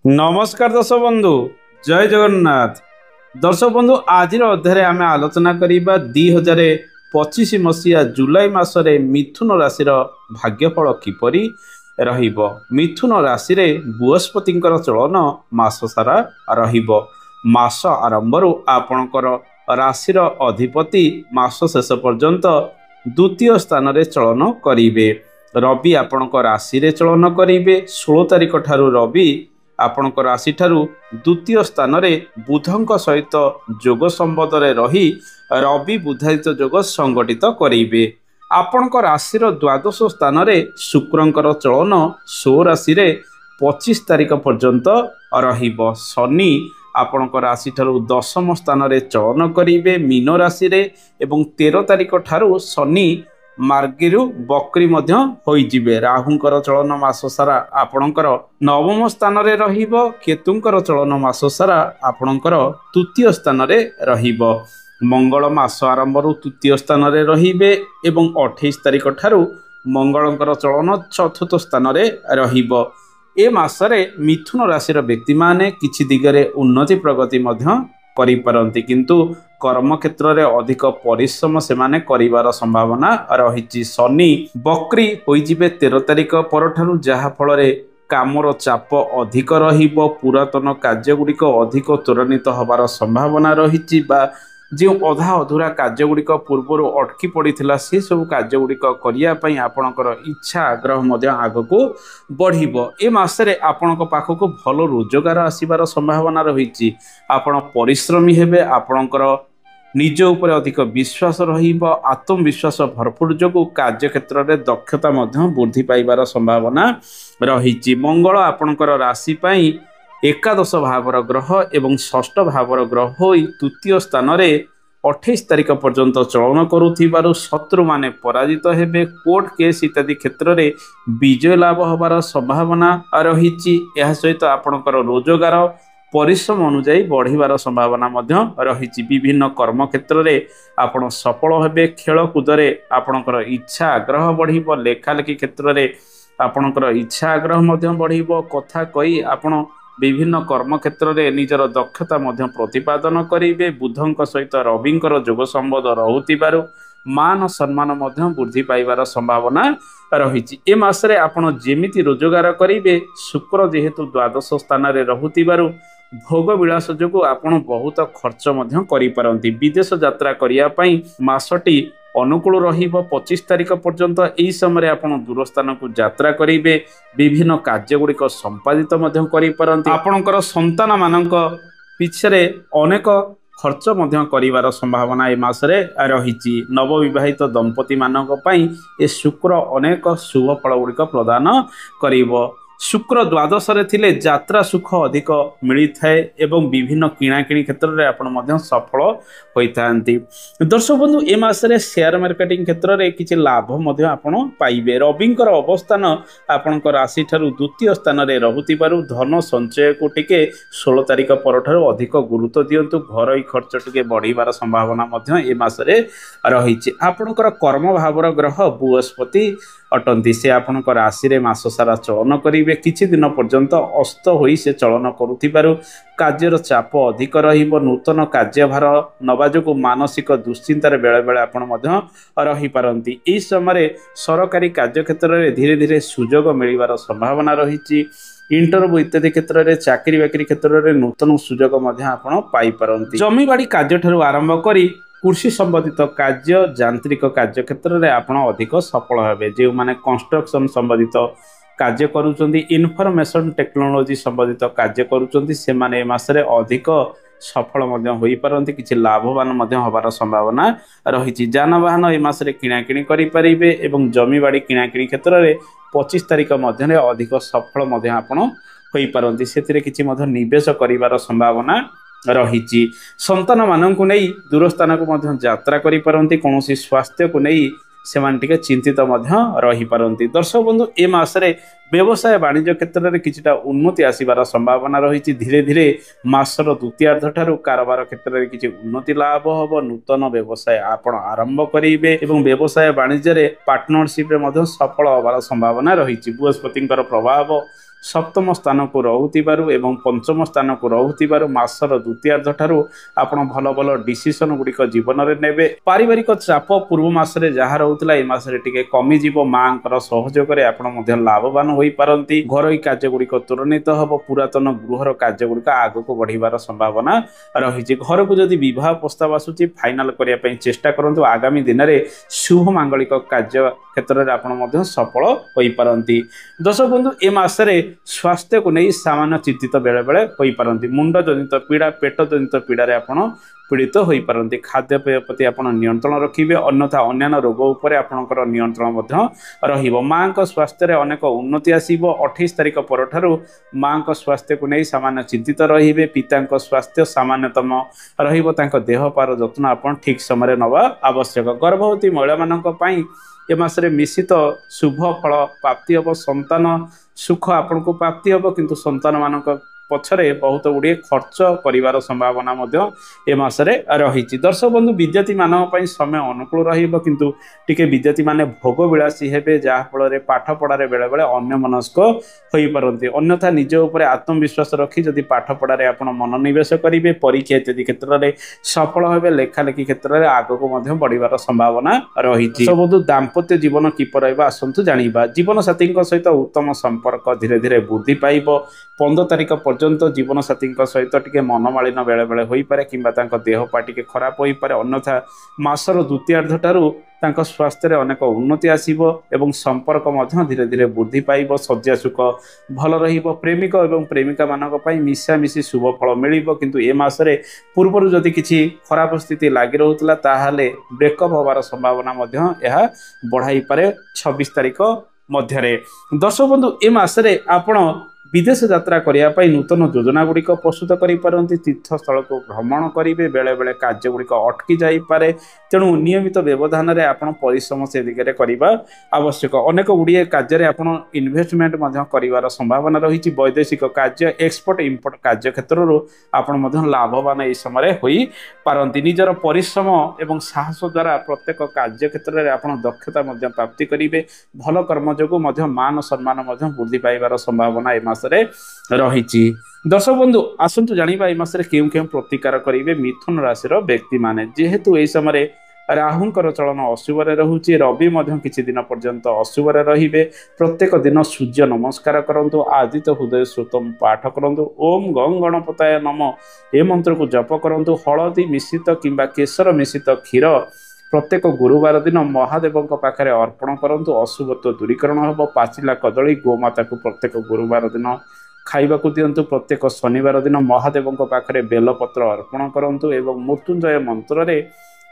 नमस्कार दर्शक बंधु जय जगन्नाथ। दर्शक बंधु आज अध्याय आम आलोचना करवा 2025 मसीहा जुलाई मासरे मिथुन राशि भाग्यफल किपरि रहिबो। मिथुन राशि रे बृहस्पति चलन मास सारा रहिबो। मास आरंभ आपणकर राशि अधिपति मास शेष पर्यंत द्वितीय स्थान रे चलन करिवे। रवि आपणक राशि रे चलन करिवे। 16 तारिख ठारू रवि आपणक राशि ठारू द्वितीय स्थान रे बुधंक सहित जोग संबंध रे रही रवि बुधायित जोग संगठित करिवे। आपणक राशि द्वादश स्थान रे शुक्रंकर चलन 16 राशि रे 25 तारिख पर्यंत रहिबो। शनि आपणक राशि ठारू दशम स्थान रे चलन करिवे मीन राशि रे एवं 13 तारिख ठारू शनि मार्गिरु बकरी मध्य होइजिबे। राहुंकर चलन मास सारा आपणकर नवम स्थान रे रहिबो। केतुंकर चलन मास सारा आपणकर तृतीय स्थान रे रहिबो। मंगल मास आरंभ तृतीय स्थान रे रहिबे एवं 28 तारिख ठारू मंगलंकर चलन चतुर्थ स्थान रे रहिबो। ए मासरे मिथुन राशि व्यक्ति माने किछि दिगरे उन्नति प्रगति मध्य करि पारंती, किंतु कर्म क्षेत्र रे अधिक परिश्रम से माने करिवार संभावना रहिछि। शनि बकरी होइजिबे 13 तारिख परठारु, जहा फल रे कामर चाप अधिक रहिबो। पुरातन कार्य गुड़िक अधिक त्वरान्वित हबार संभावना रहिछि बा जो अधा अधूरा कार्य गुड़िक पूर्वर अटकी पड़ता से सब कार्य गुड़िक करने आपणकर इच्छा आग्रह मध्य आगको बढ़िबो। ए मासरे आपणक पाखक भल रोजगार आसीबार संभावना रहिछि। आपण परिश्रमी हेबे। आपणकर निज उपर अधिक विश्वास रहिबो। आत्मविश्वास भरपूर जोगु कार्य क्षेत्र में दक्षता मध्य वृद्धि पाइबार संभावना रहिछि। मंगल आपणकर राशि पई एकादश भावर ग्रह एवं षष्ठ भावर ग्रह होई तृतीय स्थान रे 28 तारिख पर्यंत चलन करुथिबारु शत्रु माने पराजित हेबे। कोर्ट केस इत्यादि क्षेत्र में विजय लाभ होबार संभावना रहिछि। एहा सहित आपणकर रोजगार परिश्रम अनुଯାୟୀ बढ़िबार संभावना मध्य रहिछि। विभिन्न कर्म क्षेत्र में आपण सफल हेबे। खेल कूद रे आपणकर इच्छा आग्रह बढ़िबो। लेखालेखी क्षेत्र में आपणकर इच्छा आग्रह मध्य बढ़िबो। कथा कही आपण विभिन्न कर्म क्षेत्र में निजर दक्षता मध्य प्रतिपादन करेंगे। बुधंक सहित रविंकर जोग संबंध रहुथिबारु मान सम्मान मध्य वृद्धि पाइबार संभावना रहिछि। ए मासरे आपण जेमिति रोजगार करेंगे। शुक्र जेहेतु द्वादश स्थान रे रहुथिबारु भोग विलास जोगु आपण बहुत खर्च मध्य करि पारंती। विदेश यात्रा करिया पई मासटी अनुकूल रहिबो। 25 तारिख पर्यंत एही समय आपण दूर स्थान को यात्रा करेंगे। विभिन्न कार्य गुड़िक संपादित मध्य करि पारंती। आपणकर संतान मानक पिछरे अनेक खर्च मध्य करिवार संभावना ए मासरे रहिछि। नवविवाहित दंपति मानक पई ए शुक्र अनेक शुभ फल गुड़िक प्रदान करिवो। शुक्र द्वादश रे थिले यात्रा सुख अधिक मिली थाए एवं विभिन्न किणाकिणी क्षेत्र में आपण मध्य सफल होइतांती। दर्शक बंधु ए मासरे शेयर मार्केटिंग क्षेत्र में किछि लाभ मध्य आपण पाइबे। रविंकर अवस्थान आपणकर राशि ठारू द्वितीय स्थान रे रहुथिबारु धन संचय को टिके 16 तारिख परठारु अधिक गुरुत्व दियंतु। घरोई खर्च टिके बढ़िबार संभावना मध्य ए मासरे रहिछि। आपणकर कर्म भावर ग्रह बृहस्पति अटंती। से आपणकर राशि रे मास सारा चलन करिवे। किछि दिन पर्यंत अस्त होई से चलन करुथिबारु कार्यर चाप अधिक रहिबो। नूतन कार्यभार नबा जोगु मानसिक दुश्चिंतार बेले बेले आपण मध्य रहि पारंती। एही समय सरकारी कार्य क्षेत्र में धीरे धीरे सुजोग मिलिबार संभावना रहिछि। इंटरव्यू इत्यादि क्षेत्र में चाकरी बाकरी क्षेत्र में नूतन सुजोग मध्य आपण पाई पारंती। जमी बाड़ी कार्य ठारू आरंभ करी कृषि संबंधित कार्य यांत्रिक कार्य क्षेत्र में आपण अधिक सफल हेबे। जो माने कंस्ट्रक्शन संबंधित कार्य करूचंदी, इनफॉरमेशन टेक्नोलॉजी संबंधित कार्य करूचंदी, से माने मासरे अधिक सफल मध्य होई पारंती। किछि लाभवान मध्य होबार संभावना रहिछि। जानवाहन ए मासरे किणाकिणी करि परिबे एवं जमी बाड़ी किणाकिणी क्षेत्र में 25 तारिख मध्य अधिक सफल मध्य आपण होई पारंती। सेतिरे किछि मध्य निवेश करिवार संभावना रहिछि। संतान माननकु नै दूर स्थान को मध्य यात्रा करि पारंती। कोनोसी स्वास्थ्य को नै सेमान टिके चिंतित मध्य रहि पारंती। दर्शक बंधु ए मासरे व्यवसाय वाणिज्य क्षेत्र में किछिटा उन्नति आसीबार संभावना रहिछि। धीरे धीरे मासर द्वितीयार्ध ठारू कारोबार क्षेत्र में किछि उन्नति लाभ होबो। नूतन व्यवसाय आपण आरंभ करिवे एवं व्यवसाय वाणिज्य रे पार्टनरशिप रे मध्य सफल होबार संभावना रहिछि। बृहस्पतिंकर प्रभाव सप्तम स्थान को रहुथिबारु एवं पंचम स्थान को रहुथिबारु मासर द्वितीयार्ध ठारू आपण भल भल डिसिजन गुड़िक जीवन में नेबे। पारिवारिक चाप पूर्व मासरे जहाँ रहुथिला ए मासरे टिके कमी जीव मांकर सहयोग रे आपण मध्य लाभवान होई पारंती। घरोई कार्य गुड़िक त्वरित हब पुरातन गृहर कार्य गुड़िक आगक बढ़िबार संभावना रही। घर को जदि विवाह प्रस्ताव आसुची फाइनाल करिया पई चेष्टा करंतु। आगामी दिन में शुभ मांगलिक कार्य क्षेत्र में आपण मध्य सफल होई पारंती। दर्शक बंधु ए मासरे स्वास्थ्य को नहीं सामान्य चिंतित बेले बेले होई पारंती। मुंड जनित पीड़ा पेट जनित पीड़ा रे आपण पीड़ित होई पारंती। खाद्यपेय प्रति आपण नियंत्रण रखिबे अन्यथा अन्य रोग उपरे आपणकर नियंत्रण मध्य रहिबो। मां को स्वास्थ्य रे अनेक उन्नति आसीबो। 28 तारिख परठारु मां को स्वास्थ्य को नहीं सामान्य चिंतित रहिबे। पिता को स्वास्थ्य सामान्यतम रहिबो। तांको देह पार जत्न आपण ठीक समय नवा आवश्यक। गर्भवती महिला मानक पई ए मासरे मिश्रित शुभ फल प्राप्ति हम। संतान सुख आपन को प्राप्ति हम किंतु संतान मानक पछरे बहुत गुड़िए खर्च करिवार संभावना मध्य ए मासरे रही। दर्शक बंधु विद्यार्थी मानक पई समय अनुकूल रहिबो किंतु टिके विद्यार्थी माने भोग विलासी हेबे जहा फल रे पाठ पढ़ारे बेले बेले अन्य मनस्क होई पारंती। अन्यथा निज ऊपर आत्मविश्वास रखी जदि पाठ पढ़ारे आपण मनोनिवेश करिवे परीक्षा इत्यादि क्षेत्र में सफल हेबे। लेखालेखी क्षेत्र में आगक मध्य बढ़िबार संभावना रही। बंधु दाम्पत्य जीवन किपर रहबा आसंतु जानिबा। जीवन साथी सहित उत्तम संपर्क धीरे धीरे वृद्धि पाइबो। 15 तारिख पर्यंत जीवन साथी सहित टिके मनमालिन बेले बेले होई पारे किंबा तांको देह पाटिके खराब होई पारे। अन्यथा मासर द्वितीयार्ध ठारू तांको स्वास्थ्य रे अनेक उन्नति आसीबो एवं संपर्क मध्य धीरे धीरे वृद्धि पाइबो। सज्जा सुख भल रहिबो। प्रेमिक एवं प्रेमिका मानक पई मिशामिशी शुभ फल मिलिबो किंतु ए मासरे पूर्वरु जदि किछि खराब स्थिति लागि रहउतला ताहाले ब्रेकअप होबार संभावना मध्य एहा बढ़ाई पारे 26 तारिख मध्यरे। दर्शक बंधु ए मासरे आपण विदेश यात्रा करने नूतन योजना गुड़िक प्रस्तुत करें। तीर्थस्थल को भ्रमण करेंगे। बेले बेले कार्य गुड़िक अटकी जापे तेणु नियमित व्यवधान में आप परिश्रम से दिगरे करने आवश्यक। अनेक गुड़िए कार्य आपड़ इन्वेस्टमेंट कर संभावना रही। वैदेशिक कार्य एक्सपोर्ट इम्पोर्ट कार्य क्षेत्र आपण लाभवान यह समय हो पारती। निजर परिश्रम एवं साहस द्वारा प्रत्येक कार्य क्षेत्र में आप दक्षता प्राप्ति करेंगे। भल कर्म जो मान सम्मान वृद्धि पाइबार संभावना ए मासरे रही। दर्शक बंधु आसंतु जानिबा ए मासरे केउं केउं प्रतिकार करिवे मिथुन राशि व्यक्ति माने। जेहेतु ए समय राहुंकर चलन अशुभ रहुछि रवि किछि दिन पर्यंत अशुभ रहिबे। प्रत्येक दिन सूर्य नमस्कार करंतु। आदित्य हृदय सूतम पाठ करंतु। ओम गं गणपताय नम ए मंत्र को जप करंतु। हळदी मिश्रित किंबा केसर मिश्रित क्षीर प्रत्येक गुरुवार दिन महादेव पाखे अर्पण करंतु। अशुभत्व दूरीकरण हम। पाचिला कदली गोमाता को प्रत्येक गुरुवार दिन खाइबाकू दियंतु। प्रत्येक शनिवार दिन महादेव पाखे बेलपत्र अर्पण करंतु एवं मृत्युंजय मंत्र रे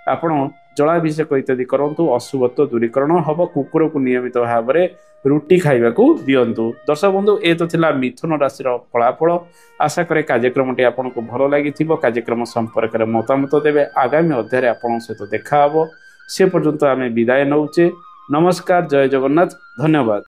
आपण जलाभिषेक इत्यादि करंतु। अशुभत्व दूरीकरण हम। कुकुर को नियमित भाव में रुटी खाइबाकू दियंतु। दर्शक बंधु ए तो थिला मिथुन राशि फलाफल। आशा करे कार्यक्रमटी आपको भल लगी। कार्यक्रम संपर्क में मतामत देवे। आगामी अध्याय आपन सहित देखा हबो। से पर्यंत आमे विदाय नौचे। नमस्कार। जय जगन्नाथ। धन्यवाद।